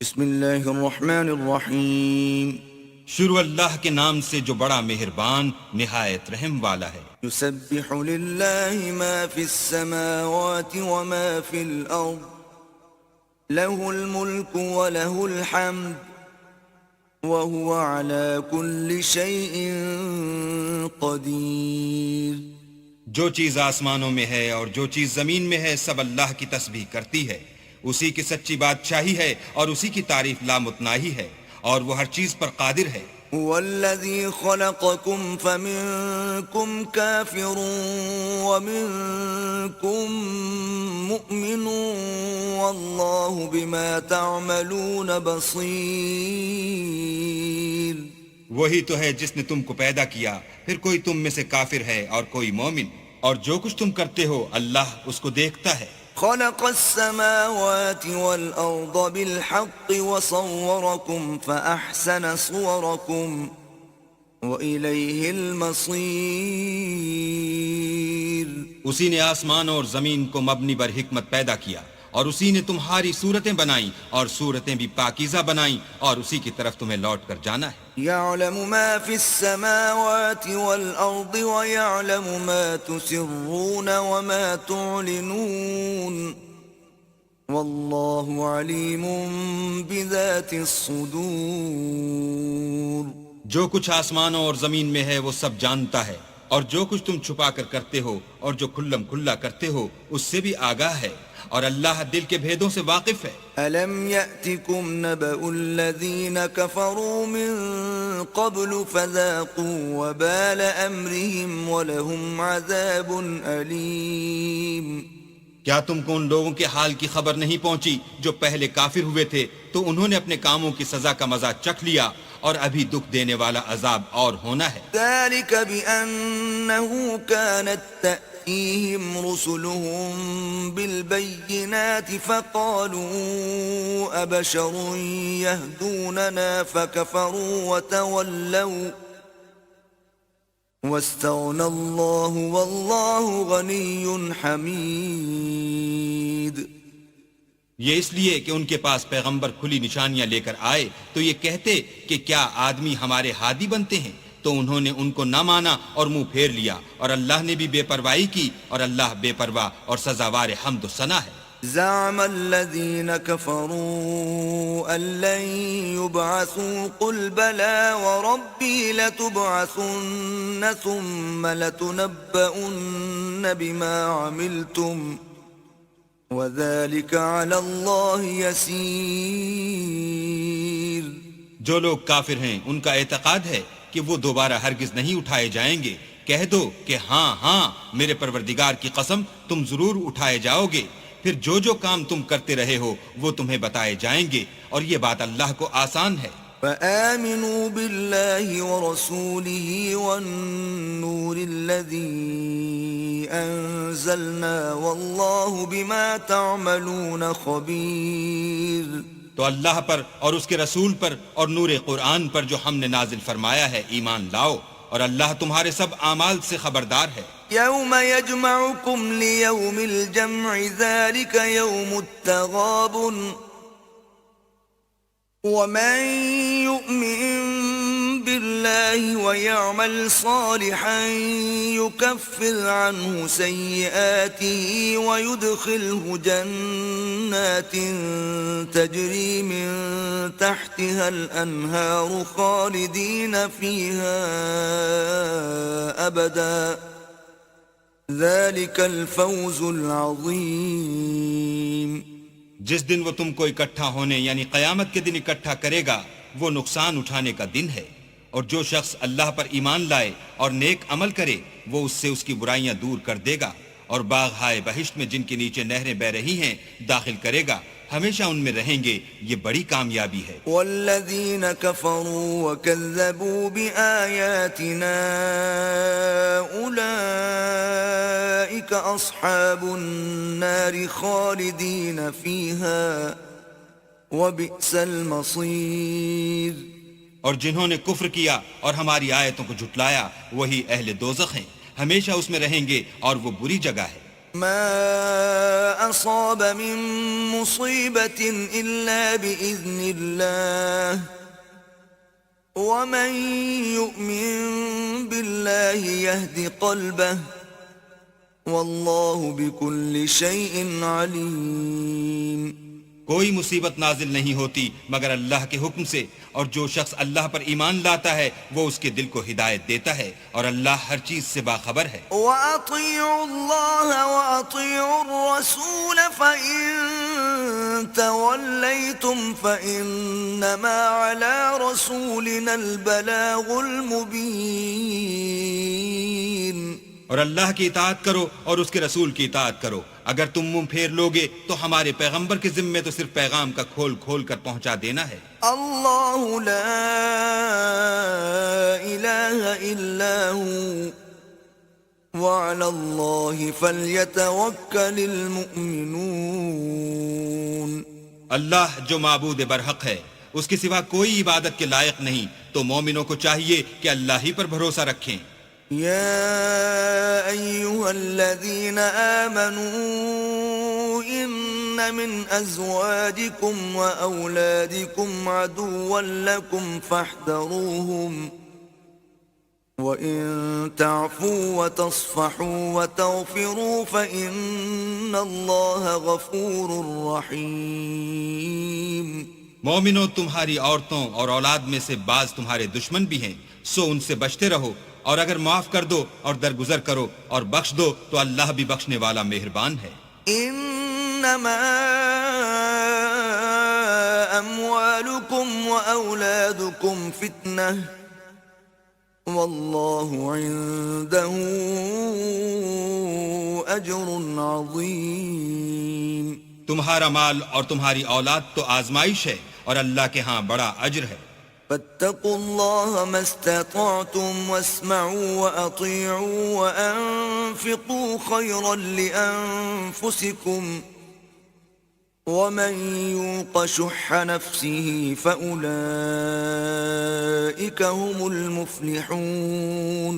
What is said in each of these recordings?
بسم اللہ الرحمن الرحیم شروع اللہ کے نام سے جو بڑا مہربان نہایت رحم والا ہے۔ یسبح للہ ما فی السماوات وما فی الارض له الملک وله الحمد وهو على كل شيء قدیر۔ جو چیز آسمانوں میں ہے اور جو چیز زمین میں ہے سب اللہ کی تسبیح کرتی ہے، اسی کی سچی بادشاہی ہے اور اسی کی تعریف لامتناہی ہے، اور وہ ہر چیز پر قادر ہے۔ هو الذي خلقكم فمنكم كافر ومنكم مؤمن والله بما تعملون بصير۔ وہی تو ہے جس نے تم کو پیدا کیا، پھر کوئی تم میں سے کافر ہے اور کوئی مومن، اور جو کچھ تم کرتے ہو اللہ اس کو دیکھتا ہے۔ خلق السماوات والأرض بالحق وصوركم فأحسن صوركم وإليه المصير۔ اسی نے آسمان اور زمین کو مبنی بر حکمت پیدا کیا، اور اسی نے تمہاری صورتیں بنائیں اور صورتیں بھی پاکیزہ بنائیں، اور اسی کی طرف تمہیں لوٹ کر جانا ہے۔ يعلم ما في السماوات والأرض ويعلم ما تسرون وما تعلنون والله عليم بذات الصدور۔ جو کچھ آسمانوں اور زمین میں ہے وہ سب جانتا ہے، اور جو کچھ تم چھپا کر کرتے ہو اور جو کھلم کھلا کرتے ہو اس سے بھی آگاہ ہے، اور اللہ دل کے بھیدوں سے واقف ہے۔ أَلَمْ يَأْتِكُمْ نَبَأُ الَّذِينَ كَفَرُوا مِن قَبْلُ فَذَاقُوا وَبَالَ أَمْرِهِمْ وَلَهُمْ عَذَابٌ أَلِيمٌ۔ کیا تم کو ان لوگوں کے حال کی خبر نہیں پہنچی جو پہلے کافر ہوئے تھے، تو انہوں نے اپنے کاموں کی سزا کا مزہ چکھ لیا، اور ابھی دکھ دینے والا عذاب اور ہونا ہے۔ ذَلِكَ بِأَنَّهُ كَانَتْ تَأْتِيهِمْ رُسُلُهُم بِالْبَيِّنَاتِ فَقَالُوا أَبَشَرٌ يَهْدُونَنَا فَكَفَرُوا وَتَوَلَّوْا وَاسْتَغْنَى اللَّهُ وَاللَّهُ غَنِيٌّ حَمِيدٌ۔ یہ اس لیے کہ ان کے پاس پیغمبر کھلی نشانیاں لے کر آئے تو یہ کہتے کہ کیا آدمی ہمارے ہادی بنتے ہیں، تو انہوں نے ان کو نہ مانا اور منہ پھیر لیا، اور اللہ نے بھی بے پرواہی کی، اور اللہ بے پرواہ اور سزاوار حمد و ثنا ہے۔ زعم الذين كفروا أن لن يبعثوا قل بلى وربي لتبعثن ثم لتنبؤن بما عملتم وذلك على الله يسير۔ جو لوگ کافر ہیں ان کا اعتقاد ہے کہ وہ دوبارہ ہرگز نہیں اٹھائے جائیں گے۔ کہہ دو کہ ہاں ہاں میرے پروردگار کی قسم تم ضرور اٹھائے جاؤ گے، پھر جو جو کام تم کرتے رہے ہو وہ تمہیں بتائے جائیں گے، اور یہ بات اللہ کو آسان ہے۔ فآمنوا بالله ورسوله والنور الذي أنزلنا والله بما تعملون خبير۔ تو اللہ پر اور اس کے رسول پر اور نور قرآن پر جو ہم نے نازل فرمایا ہے ایمان لاؤ، اور اللہ تمہارے سب اعمال سے خبردار ہے۔ يوم يجمعكم ليوم الجمع ذلك يوم التغابن ومن يؤمن بالله ويعمل صالحا يكفر عنه سيئاته ويدخله جنات تجري من تحتها الأنهار خالدين فيها أبدا ذلك الفوز العظيم۔ جس دن وہ تم کو اکٹھا ہونے یعنی قیامت کے دن اکٹھا کرے گا وہ نقصان اٹھانے کا دن ہے، اور جو شخص اللہ پر ایمان لائے اور نیک عمل کرے وہ اس سے اس کی برائیاں دور کر دے گا، اور باغ ہائے بہشت میں جن کے نیچے نہریں بہ رہی ہیں داخل کرے گا، ہمیشہ ان میں رہیں گے، یہ بڑی کامیابی ہے۔ والذین کفروا وکذبوا بآیاتنا اولئک اصحاب النار خالدین فیہا وبئس المصیر۔ اور جنہوں نے کفر کیا اور ہماری آیتوں کو جھٹلایا وہی اہل دوزخ ہیں، ہمیشہ اس میں رہیں گے اور وہ بری جگہ ہے۔ ما أصاب من مصيبة إلا بإذن الله ومن يؤمن بالله يهد قلبه والله بكل شيء عليم. کوئی مصیبت نازل نہیں ہوتی مگر اللہ کے حکم سے، اور جو شخص اللہ پر ایمان لاتا ہے وہ اس کے دل کو ہدایت دیتا ہے، اور اللہ ہر چیز سے باخبر ہے. وَأَطِيعُوا اللَّهَ وَأَطِيعُوا الرَّسُولَ فَإِن تَوَلَّيْتُمْ فَإِنَّمَا عَلَى رَسُولِنَا الْبَلَاغُ الْمُبِينُ. اور اللہ کی اطاعت کرو اور اس کے رسول کی اطاعت کرو. اگر تم منہ پھیر لوگے تو ہمارے پیغمبر کے ذمے تو صرف پیغام کا کھول کھول کر پہنچا دینا ہے. اللہ لا الہ الا هو وعلى اللہ فلیتوکل المؤمنون. اللہ جو معبود برحق ہے، اس کے سوا کوئی عبادت کے لائق نہیں، تو مومنوں کو چاہیے کہ اللہ ہی پر بھروسہ رکھیں. يا أيها الذين آمنوا إن من أزواجكم وأولادكم عدوا لكم فاحذروهم وإن تعفوا وتصفحوا وتغفروا فإن الله غفور رحيم. مومنوں، تمہاری عورتوں اور اولاد میں سے بعض تمہارے دشمن بھی ہیں، سو ان سے بچتے رہو، اور اگر معاف کر دو اور درگزر کرو اور بخش دو تو اللہ بھی بخشنے والا مہربان ہے. انما اموالکم واولادکم فتنہ واللہ عنده اجر عظیم. تمہارا مال اور تمہاری اولاد تو آزمائش ہے، اور اللہ کے ہاں بڑا اجر ہے. فاتقوا الله ما استطعتم واسمعوا وأطيعوا وأنفقوا خيرا لأنفسكم ومن يوق شح نفسه فأولئك هم المفلحون.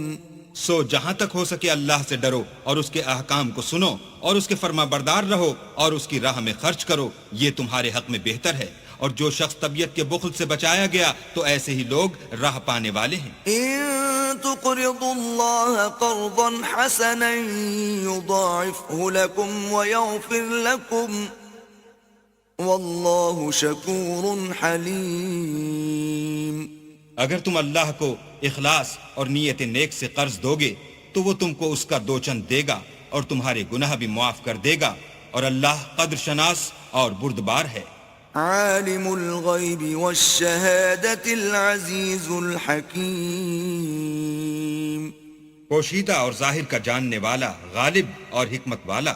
سو جہاں تک ہو سکے اللہ سے ڈرو اور اس کے احکام کو سنو اور اس کے فرما بردار رہو اور اس کی راہ میں خرچ کرو، یہ تمہارے حق میں بہتر ہے. اور جو شخص طبیعت کے بخل سے بچایا گیا تو ایسے ہی لوگ راہ پانے والے ہیں. ان تقرضوا الله قرضا حسنا يضاعفه لكم ويغفر لكم والله شكور حليم. اگر تم اللہ کو اخلاص اور نیت نیک سے قرض دو گے تو وہ تم کو اس کا دو چند دے گا اور تمہارے گناہ بھی معاف کر دے گا، اور اللہ قدر شناس اور بردبار ہے. عالم الغیب والشہادة العزیز الحکیم. پوشیدہ اور ظاہر کا جاننے والا، غالب اور حکمت والا.